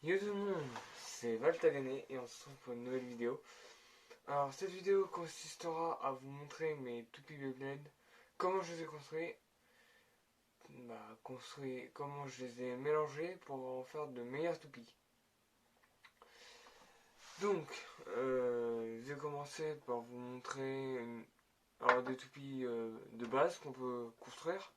Yo tout le monde, c'est Valtagané et on se retrouve pour une nouvelle vidéo. Alors cette vidéo consistera à vous montrer mes toupies Beyblade, comment je les ai construits, comment je les ai mélangés pour en faire de meilleures toupies. Donc, je vais commencer par vous montrer des toupies de base qu'on peut construire.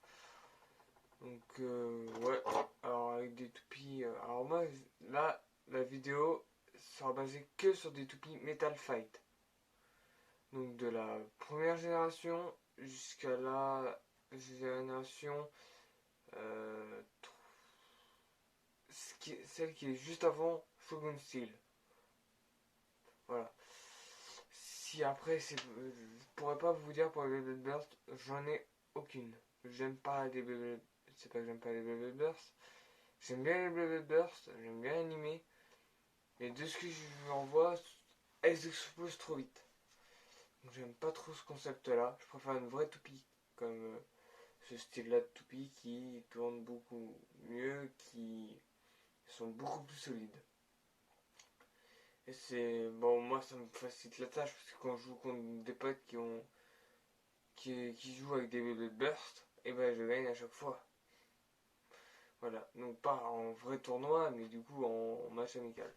Donc ouais, alors avec des toupies, alors moi là la vidéo sera basée que sur des toupies Metal Fight. Donc de la première génération jusqu'à la génération euh, celle qui est juste avant Shogun Steel. Voilà. Si après je pourrais pas vous dire pour les Beyblade Burst, j'en ai aucune. J'aime pas les Beyblade, c'est pas que j'aime pas les Beyblade Burst. J'aime bien les Beyblade Burst, j'aime bien animer. Mais de ce que je en vois, elles explosent trop vite. Donc j'aime pas trop ce concept-là. Je préfère une vraie toupie, comme ce style-là de toupie qui tourne beaucoup mieux, qui sont beaucoup plus solides. Et c'est bon, moi ça me facilite la tâche parce que quand je joue contre des potes qui jouent avec des bébés de burst, et ben je gagne à chaque fois. Voilà, donc pas en vrai tournoi, mais du coup en match amical.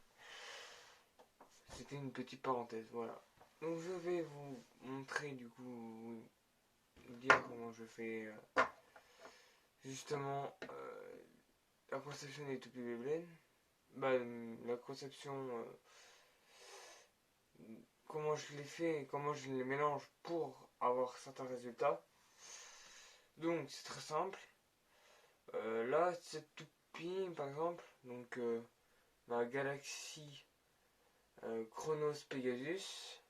C'était une petite parenthèse, voilà. Donc je vais vous montrer du coup, vous dire comment je fais justement la conception des toupies Beyblade. La conception, comment je les fais et comment je les mélange pour avoir certains résultats. Donc c'est très simple. Là, cette toupie par exemple, donc ma Galaxy Chronos Pegasus,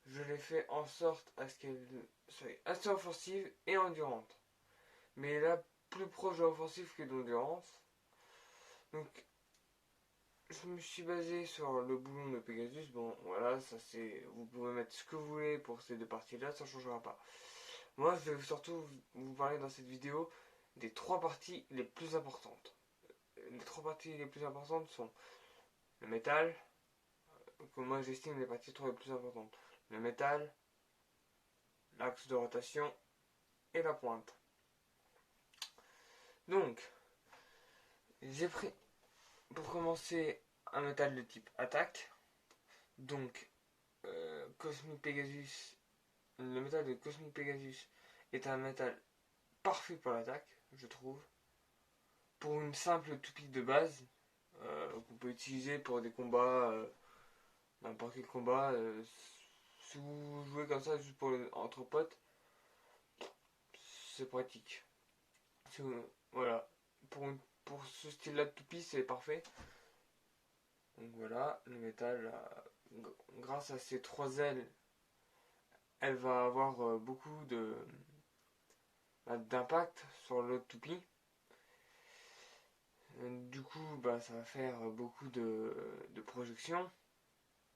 je l'ai fait en sorte à ce qu'elle soit assez offensive et endurante. Mais là, plus proche de l'offensive que de l'endurance. Donc, je me suis basé sur le boulon de Pegasus. Bon, voilà, ça c'est. Vous pouvez mettre ce que vous voulez pour ces deux parties-là, ça ne changera pas. Moi, je vais surtout vous parler dans cette vidéo des trois parties les plus importantes. Les trois parties les plus importantes sont le métal, que moi j'estime les parties trois les plus importantes. Le métal, l'axe de rotation et la pointe. Donc, j'ai pris pour commencer un métal de type attaque. Donc, Cosmic Pegasus, le métal de Cosmic Pegasus est un métal parfait pour l'attaque, je trouve. Pour une simple toupie de base, qu'on peut utiliser pour des combats, n'importe quel combat. Si vous jouez comme ça juste entre potes, c'est pratique. Voilà. Pour ce style-là de toupie, c'est parfait. Donc voilà, le métal, grâce à ses trois ailes, elle va avoir beaucoup d'impact sur l'autre toupie. Du coup, ça va faire beaucoup de projections.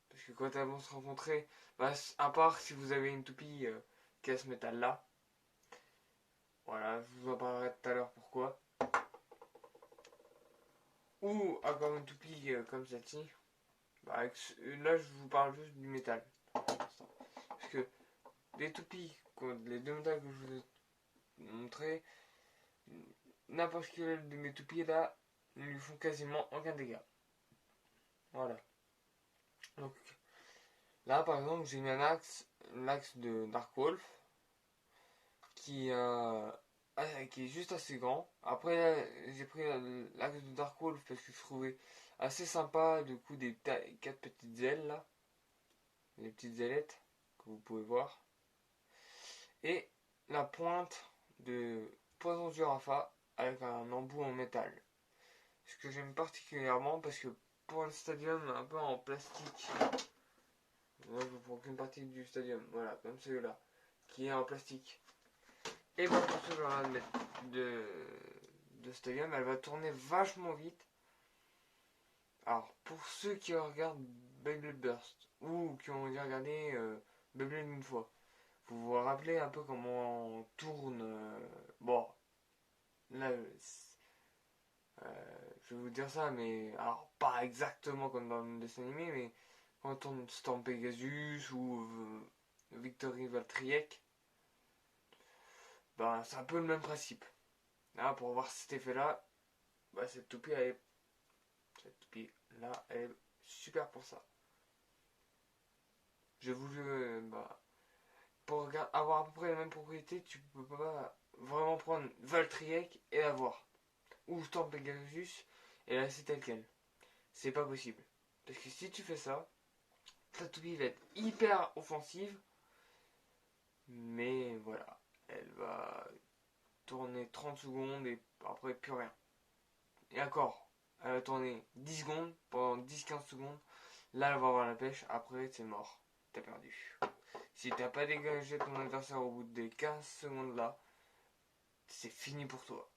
Parce que quand elles vont se rencontrer, à part si vous avez une toupie qui a ce métal-là, voilà, je vous en parlerai tout à l'heure pourquoi. Ou encore une toupie comme celle-ci. Là, je vous parle juste du métal. Parce que les toupies, les deux métals que je vous ai montrés, n'importe quel de mes toupies là ne lui font quasiment aucun dégât. Voilà. Donc là, par exemple, j'ai mis l'axe de Dark Wolf qui est juste assez grand. Après, j'ai pris l'axe de Dark Wolf parce que je trouvais assez sympa du coup des quatre petites ailes là, les petites ailettes que vous pouvez voir. Et la pointe de Poison Jurafa avec un embout en métal. Ce que j'aime particulièrement parce que pour le stadium un peu en plastique, moi je vous prends qu'une partie du stadium, voilà, comme celui-là, qui est en plastique. Et pour ce genre de stadium, elle va tourner vachement vite. Alors, pour ceux qui regardent Beyblade Burst ou qui ont déjà regardé Beyblade une fois, vous vous rappelez un peu comment on tourne. Bon, là, je vais vous dire ça, mais alors pas exactement comme dans le dessin animé, mais quand on Storm Pegasus ou Victory Valtryek, ben c'est un peu le même principe. Là, pour voir cet effet-là, bah, cette toupie là, elle est super pour ça. J'ai voulu, pour avoir à peu près la même propriété, tu peux pas vraiment prendre Valtryek et l'avoir. Ou Storm Pegasus et la laisser telle quelle. C'est pas possible. Parce que si tu fais ça, ta toupie va être hyper offensive. Mais voilà, elle va tourner 30 secondes et après plus rien. Et encore, elle va tourner 10 secondes, pendant 10-15 secondes. Là, elle va avoir la pêche, après c'est mort. T'as perdu. Si t'as pas dégagé ton adversaire au bout des 15 secondes là, c'est fini pour toi.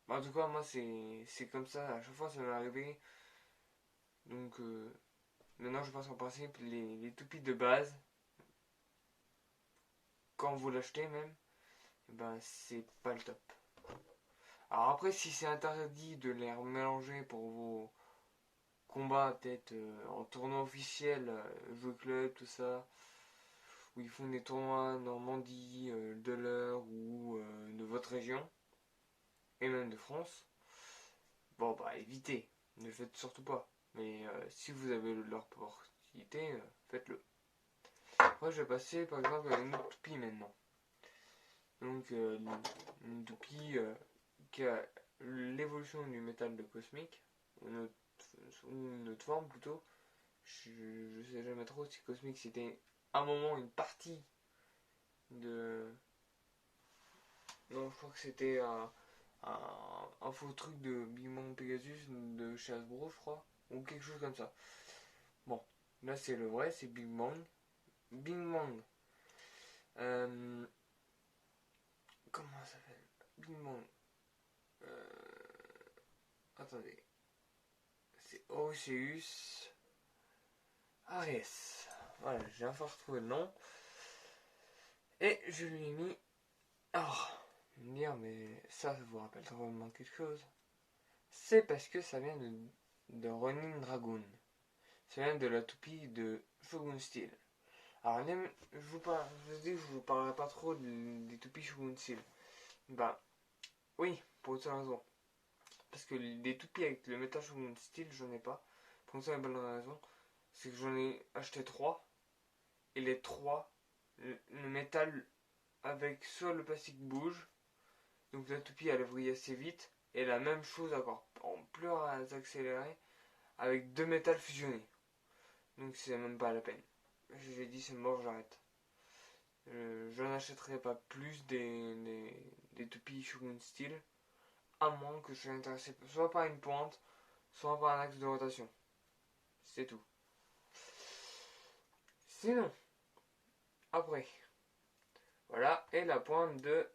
En tout cas, moi c'est comme ça, à chaque fois ça m'est arrivé. Donc maintenant je pense en principe, les toupies de base, quand vous l'achetez même, ben c'est pas le top. Alors après, si c'est interdit de les mélanger pour vos combats, peut-être en tournoi officiel, jeu club, tout ça, où ils font des tournois Normandie, de l'heure ou de votre région, et même de France, bon bah évitez, ne le faites surtout pas. Mais si vous avez l'opportunité, faites-le. Moi je vais passer par exemple à une autre toupie maintenant. Donc une toupie qui a l'évolution du métal de Cosmic, ou une autre forme plutôt. Je sais jamais trop si Cosmic c'était un moment une partie de. Non, je crois que c'était un faux truc de Big Bang Pegasus de chez Hasbro, je crois, ou quelque chose comme ça. Bon, là c'est le vrai, c'est Big Bang. Big Bang. Euh, comment ça s'appelle? Big Bang. Attendez. C'est Orceus Ares. Voilà, j'ai enfin retrouvé le nom. Et je lui ai mis. Alors, me dire, mais ça vous rappelle vraiment quelque chose? C'est parce que ça vient de Ronin Dragoon. Ça vient de la toupie de Shogun Steel. Alors, je dis que je vous parlerai pas trop des toupies Shogun Steel. Ben, oui, pour une seule raison. Parce que des toupies avec le métal Shogun Steel, j'en ai pas. Pour une seule bonne raison, c'est que j'en ai acheté 3. Et les 3, le métal avec soit le plastique bouge, donc la toupie elle vrille assez vite, et la même chose encore en plus accéléré avec deux métals fusionnés. Donc c'est même pas la peine. J'ai dit c'est mort, j'arrête. Je n'achèterai pas plus des toupies Shogun Steel, à moins que je sois intéressé soit par une pointe, soit par un axe de rotation. C'est tout. Sinon, après, voilà, et la pointe de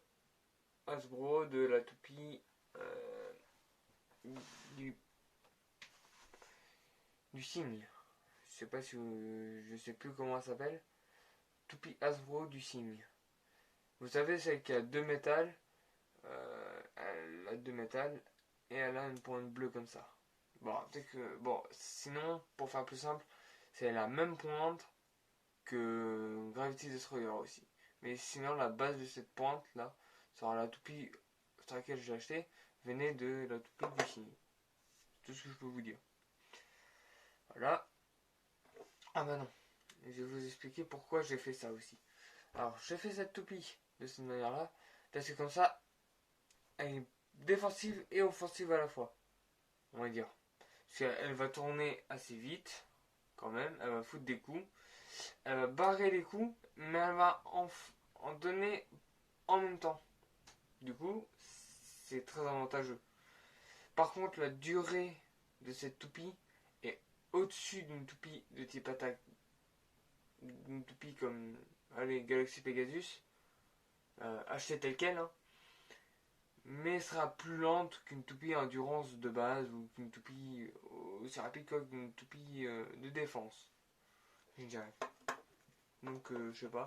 Hasbro de la toupie du, du cygne. Je sais pas si je sais plus comment ça s'appelle. Toupie Hasbro du cygne. Vous savez, celle qui a deux métals. Elle a deux métals et elle a une pointe bleue comme ça. Bon, peut-être que. Bon, sinon, pour faire plus simple, c'est la même pointe que Gravity Destroyer aussi. Mais sinon, la base de cette pointe là, sera la toupie sur laquelle j'ai acheté, venait de la toupie du cygne. C'est tout ce que je peux vous dire. Voilà. Ah bah non. Je vais vous expliquer pourquoi j'ai fait ça aussi. Alors, j'ai fait cette toupie de cette manière-là, parce que comme ça, elle est défensive et offensive à la fois, on va dire. Parce qu'elle va tourner assez vite, quand même, elle va foutre des coups, elle va barrer les coups, mais elle va en donner en même temps. Du coup, c'est très avantageux. Par contre, la durée de cette toupie est au-dessus d'une toupie de type attaque, d'une toupie comme allez, Galaxy Pegasus, achetée telle quelle, hein, mais sera plus lente qu'une toupie endurance de base ou qu'une toupie aussi rapide qu'une toupie de défense, je dirais. Donc, je sais pas.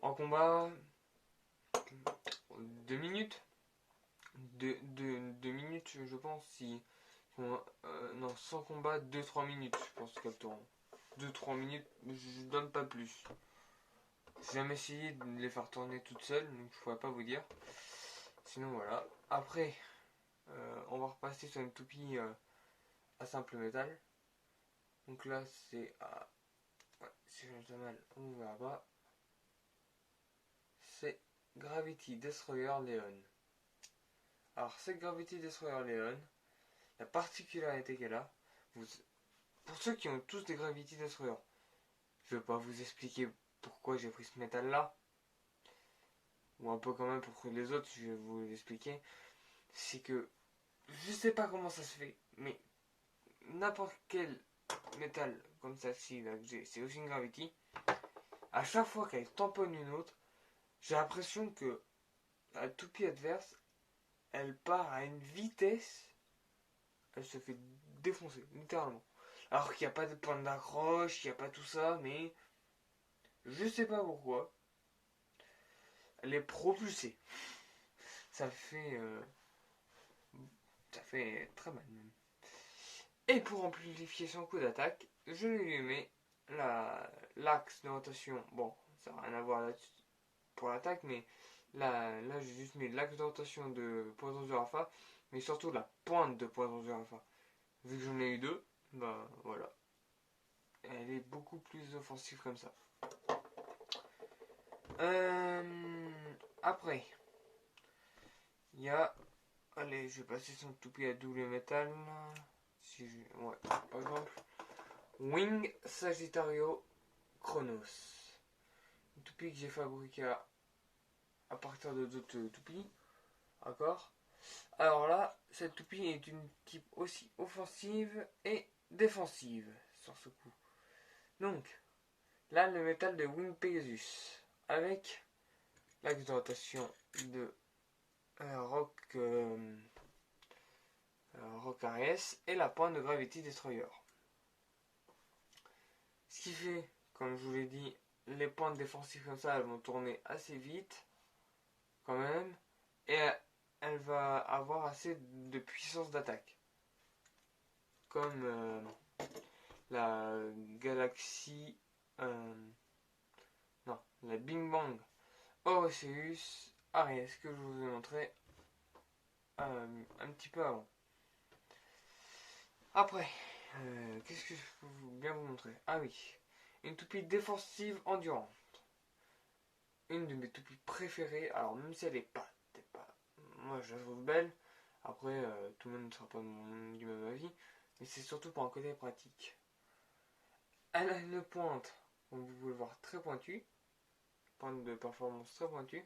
En combat, 2 minutes. 2 minutes, je pense. Si non, sans combat, 2-3 minutes, je pense qu'elle tourne. 2-3 minutes, je donne pas plus. J'ai jamais essayé de les faire tourner toutes seules, donc je pourrais pas vous dire. Sinon voilà. Après, on va repasser sur une toupie à simple métal. Donc là c'est à... Ouais, si je me mal, on ne verra pas. C'est Gravity Destroyer Leon. Alors cette Gravity Destroyer Leon, la particularité qu'elle a, pour ceux qui ont tous des Gravity Destroyer, je vais pas vous expliquer pourquoi j'ai pris ce métal là, ou un peu quand même pour les autres, je vais vous l'expliquer. C'est que je sais pas comment ça se fait, mais n'importe quel métal comme celle-ci, c'est aussi une Gravity, à chaque fois qu'elle tamponne une autre, j'ai l'impression que la toupie adverse, elle part à une vitesse, elle se fait défoncer, littéralement. Alors qu'il n'y a pas de point d'accroche, il n'y a pas tout ça, mais je sais pas pourquoi, elle est propulsée. Ça fait, ça fait très mal même. Et pour amplifier son coup d'attaque, je lui mets l'axe de rotation. Bon, ça n'a rien à voir là pour l'attaque, mais là j'ai juste mis l'axe de rotation de poison du Rafa, mais surtout la pointe de poison du Rafa. Vu que j'en ai eu deux, bah voilà. Elle est beaucoup plus offensive comme ça. Après, il y a... Allez, je vais passer son toupie à double métal. Si je... Ouais, par exemple. Wing Sagittario Chronos. Une toupie que j'ai fabriquée à partir de d'autres toupies. D'accord. Alors là, cette toupie est d'une type aussi offensive et défensive sur ce coup. Donc, là, le métal de Wing Pegasus avec l'axe de rotation de Rock Aries et la pointe de Gravity Destroyer. Ce qui fait, comme je vous l'ai dit, les pointes défensives comme ça, elles vont tourner assez vite, quand même, et elle va avoir assez de puissance d'attaque. Comme la Galaxy... non, la Bing Bang Orpheus Aries, que je vous ai montré un petit peu avant. Après, qu'est-ce que je peux bien vous montrer? Ah oui, une toupie défensive endurante. Une de mes toupies préférées. Alors même si elle est pas, moi je la trouve belle. Après, tout le monde ne sera pas du même avis, mais c'est surtout pour un côté pratique. Elle a une pointe, comme vous pouvez le voir, très pointue, pointe de performance très pointue,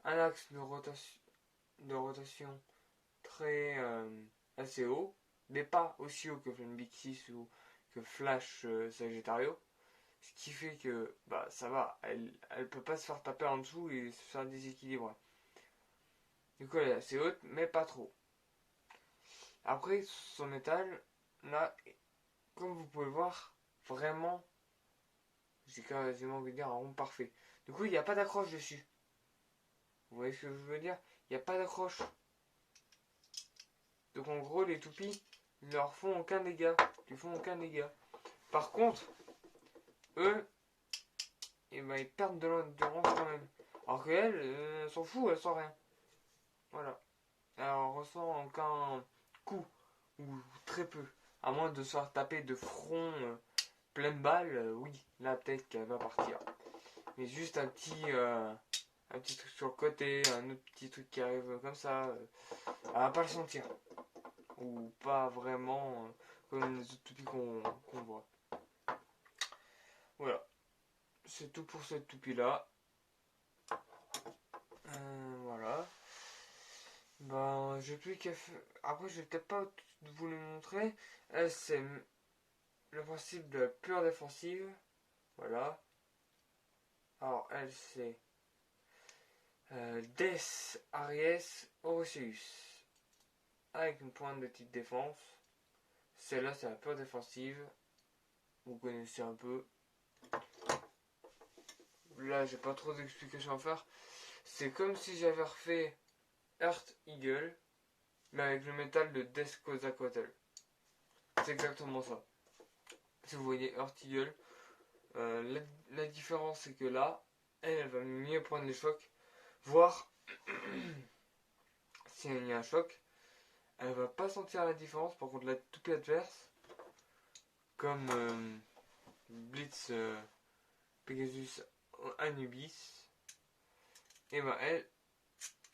un axe de rotation très assez haut, mais pas aussi haut que Flame Big 6 ou que Flash Sagittario. Ce qui fait que bah ça va, elle peut pas se faire taper en dessous et se faire déséquilibrer. Du coup elle est assez haute, mais pas trop. Après son métal, là, comme vous pouvez le voir, vraiment, j'ai quasiment envie de dire un rond parfait. Du coup il n'y a pas d'accroche dessus. Vous voyez ce que je veux dire? Il n'y a pas d'accroche. Donc en gros les toupies, ils leur font aucun dégât. Ils font aucun dégât. Par contre, eux, et ben, ils perdent de l'endurance quand même. Alors qu'elle, elle s'en fout, elle sent rien. Voilà. Alors on ressent aucun coup, ou très peu. À moins de se faire taper de front pleine balle, oui, là peut-être qu'elle va partir. Mais juste un petit truc sur le côté, un autre petit truc qui arrive comme ça, elle va pas le sentir. Ou pas vraiment comme les autres toupies qu'on voit. Voilà. C'est tout pour cette toupie là. Voilà. Ben, j'ai plus qu'à faire. Après, je vais peut-être pas vous le montrer. C'est le principe de la pure défensive. Voilà. Alors, elle, c'est Death Aries Orpheus. Avec une pointe de type défense. Celle-là, c'est la pure défensive. Vous connaissez un peu. Là, j'ai pas trop d'explications à faire. C'est comme si j'avais refait Earth Eagle, mais avec le métal de Desquetzalcoatl. C'est exactement ça. Si vous voyez Earth Eagle, la différence c'est que là, elle va mieux prendre les chocs, voire s'il y a un choc, elle va pas sentir la différence. Par contre, la toupie adverse, comme Blitz Pegasus Anubis, et ben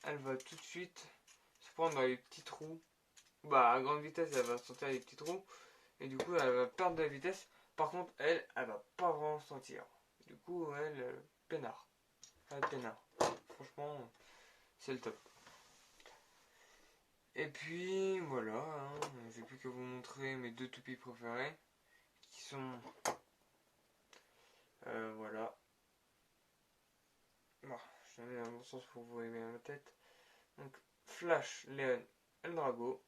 elle va tout de suite se prendre dans les petits trous. Bah à grande vitesse elle va sentir les petits trous et du coup elle va perdre de la vitesse. Par contre elle va pas vraiment sentir. Du coup elle peinard. Elle peinard. Franchement c'est le top. Et puis voilà, hein, j'ai plus qu'à vous montrer mes deux toupies préférées qui sont voilà. Bon, je mets un bon sens pour vous aimer ma tête. Donc Flash Leon Eldrago.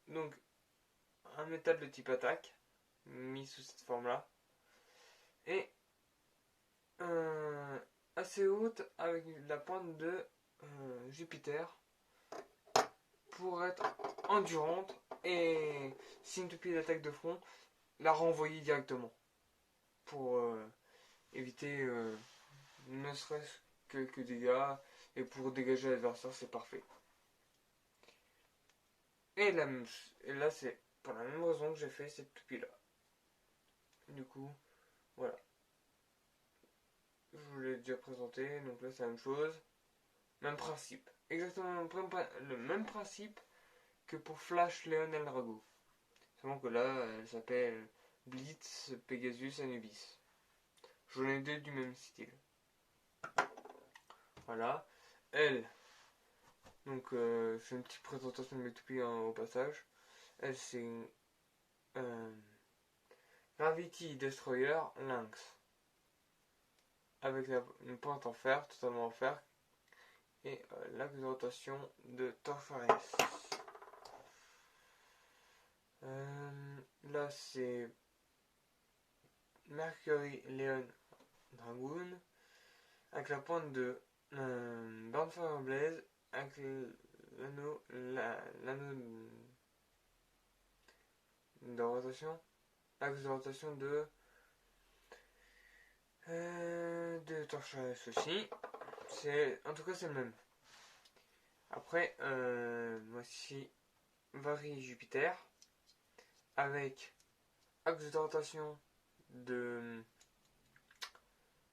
Donc un métal de type attaque mis sous cette forme là et assez haute avec la pointe de Jupiter pour être endurante et si une toupie d'attaque de front la renvoyer directement pour éviter ne serait-ce que quelques dégâts et pour dégager l'adversaire c'est parfait. Et là c'est pour la même raison que j'ai fait cette toupie là. Du coup voilà, je vous l'ai déjà présenté, donc là c'est la même chose, même principe, exactement le même principe que pour Flash Leon Eldrago, seulement que là elle s'appelle Blitz Pegasus Anubis. J'en ai deux du même style. Voilà, elle, donc je fais une petite présentation de mes toupies au passage. Elle c'est Gravity Destroyer Lynx avec une pointe en fer, totalement en fer, et l'axe de rotation de Torfares. Là c'est Mercury Leon Dragoon avec la pointe de Burnfire Blaze avec l'anneau de rotation, l'axe de rotation de Torfares aussi. En tout cas c'est le même. Après voici Varie Jupiter avec axe de rotation de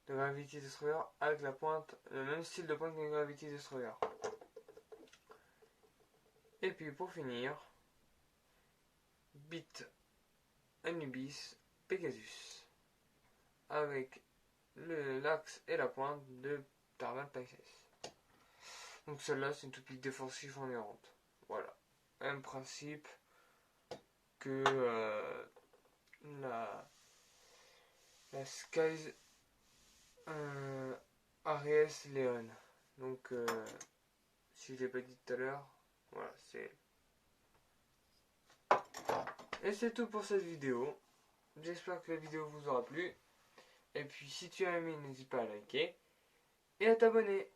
Gravity Destroyer avec la pointe, le même style de pointe que Gravity Destroyer. Et puis pour finir, Bit Anubis Pegasus avec l'axe et la pointe de Tarval Pisces. Donc celle-là c'est une toupie défensive endurante. Voilà, même principe que la Skies Aries Leon. Donc si je l'ai pas dit tout à l'heure, voilà c'est. Et c'est tout pour cette vidéo. J'espère que la vidéo vous aura plu. Et puis si tu as aimé, n'hésite pas à liker et à t'abonner.